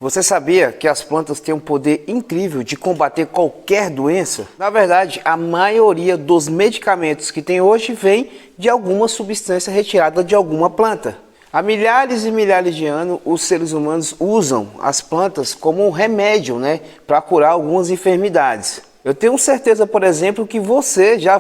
Você sabia que as plantas têm um poder incrível de combater qualquer doença? Na verdade, a maioria dos medicamentos que tem hoje vem de alguma substância retirada de alguma planta. Há milhares e milhares de anos, os seres humanos usam as plantas como um remédio, para curar algumas enfermidades. Eu tenho certeza, por exemplo, que você já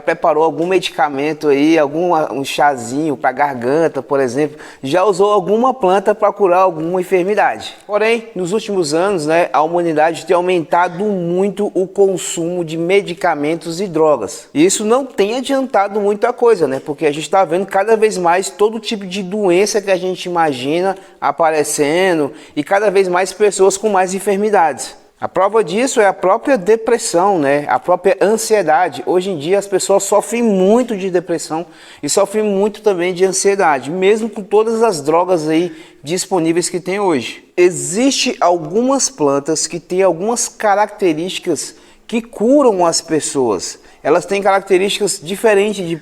preparou algum medicamento aí, um chazinho para garganta, por exemplo, já usou alguma planta para curar alguma enfermidade. Porém, nos últimos anos, a humanidade tem aumentado muito o consumo de medicamentos e drogas. E isso não tem adiantado muita coisa, porque a gente está vendo cada vez mais todo tipo de doença que a gente imagina aparecendo e cada vez mais pessoas com mais enfermidades. A prova disso é a própria depressão, a própria ansiedade. Hoje em dia as pessoas sofrem muito de depressão e sofrem muito também de ansiedade, mesmo com todas as drogas aí disponíveis que tem hoje. Existem algumas plantas que têm algumas características que curam as pessoas. Elas têm características diferentes de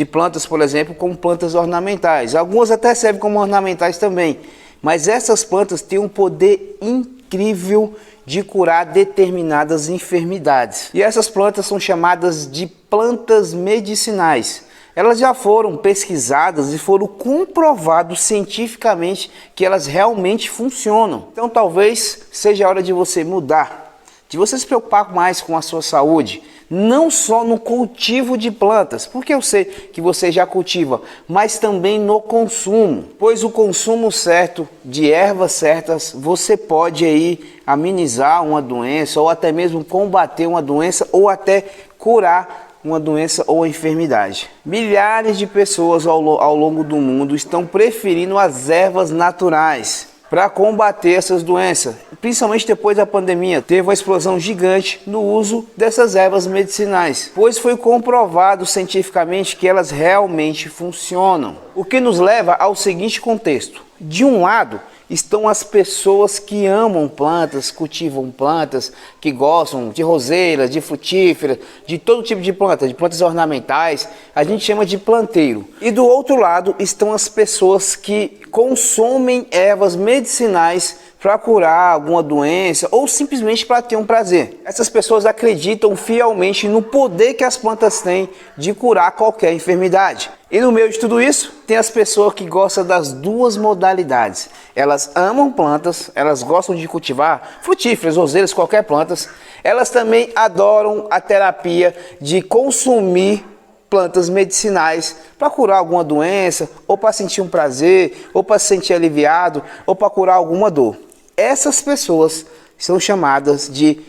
plantas, por exemplo, como plantas ornamentais. Algumas até servem como ornamentais também. Mas essas plantas têm um poder incrível de curar determinadas enfermidades. E essas plantas são chamadas de plantas medicinais. Elas já foram pesquisadas e foram comprovados cientificamente que elas realmente funcionam. Então talvez seja a hora de você mudar, de você se preocupar mais com a sua saúde, não só no cultivo de plantas, porque eu sei que você já cultiva, mas também no consumo, pois o consumo certo de ervas certas, você pode aí amenizar uma doença ou até mesmo combater uma doença ou até curar uma doença ou enfermidade. Milhares de pessoas ao longo do mundo estão preferindo as ervas naturais para combater essas doenças. Principalmente depois da pandemia, teve uma explosão gigante no uso dessas ervas medicinais, pois foi comprovado cientificamente que elas realmente funcionam. O que nos leva ao seguinte contexto: de um lado estão as pessoas que amam plantas, cultivam plantas, que gostam de roseiras, de frutíferas, de todo tipo de plantas ornamentais, a gente chama de planteiro. E do outro lado estão as pessoas que consomem ervas medicinais para curar alguma doença ou simplesmente para ter um prazer. Essas pessoas acreditam fielmente no poder que as plantas têm de curar qualquer enfermidade. E no meio de tudo isso, tem as pessoas que gostam das duas modalidades. Elas amam plantas, elas gostam de cultivar frutíferas, roseiras, qualquer plantas. Elas também adoram a terapia de consumir plantas medicinais para curar alguma doença, ou para sentir um prazer, ou para se sentir aliviado, ou para curar alguma dor. Essas pessoas são chamadas de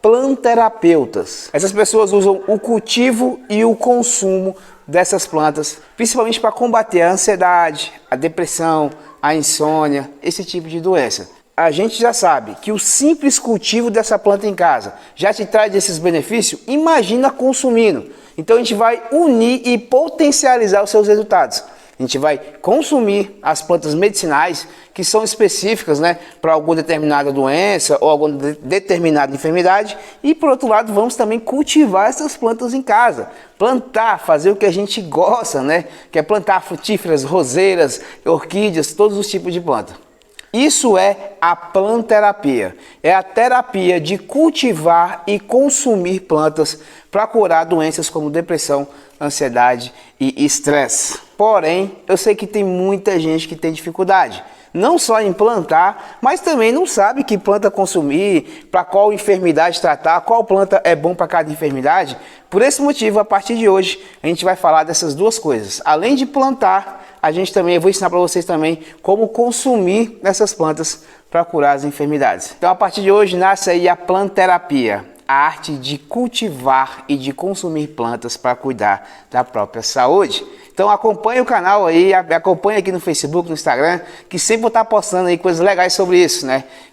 planterapeutas. Essas pessoas usam o cultivo e o consumo dessas plantas, principalmente para combater a ansiedade, a depressão, a insônia, esse tipo de doença. A gente já sabe que o simples cultivo dessa planta em casa já te traz esses benefícios, imagina consumindo. Então a gente vai unir e potencializar os seus resultados. A gente vai consumir as plantas medicinais que são específicas, para alguma determinada doença ou alguma determinada enfermidade. E por outro lado, vamos também cultivar essas plantas em casa. Plantar, fazer o que a gente gosta, que é plantar frutíferas, roseiras, orquídeas, todos os tipos de planta. Isso é a planterapia. É a terapia de cultivar e consumir plantas para curar doenças como depressão, ansiedade e estresse. Porém, eu sei que tem muita gente que tem dificuldade, não só em plantar, mas também não sabe que planta consumir, para qual enfermidade tratar, qual planta é bom para cada enfermidade. Por esse motivo, a partir de hoje, a gente vai falar dessas duas coisas. Além de plantar, eu vou ensinar para vocês também como consumir essas plantas para curar as enfermidades. Então, a partir de hoje, nasce aí a planterapia, a arte de cultivar e de consumir plantas para cuidar da própria saúde. Então acompanhe o canal aí, acompanhe aqui no Facebook, no Instagram, que sempre vou estar postando aí coisas legais sobre isso,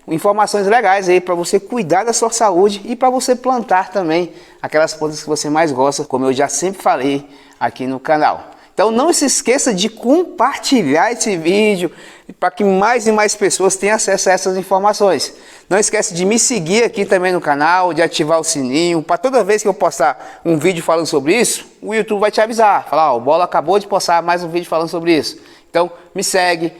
Informações legais aí para você cuidar da sua saúde e para você plantar também aquelas plantas que você mais gosta, como eu já sempre falei aqui no canal. Então não se esqueça de compartilhar esse vídeo para que mais e mais pessoas tenham acesso a essas informações. Não esquece de me seguir aqui também no canal, de ativar o sininho, para toda vez que eu postar um vídeo falando sobre isso, o YouTube vai te avisar, falar, o Bola acabou de postar mais um vídeo falando sobre isso. Então me segue,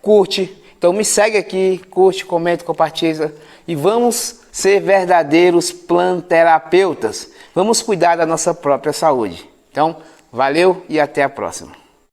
curte Então me segue aqui, curte, comenta, compartilha e vamos ser verdadeiros planterapeutas. Vamos cuidar da nossa própria saúde. Então, valeu e até a próxima.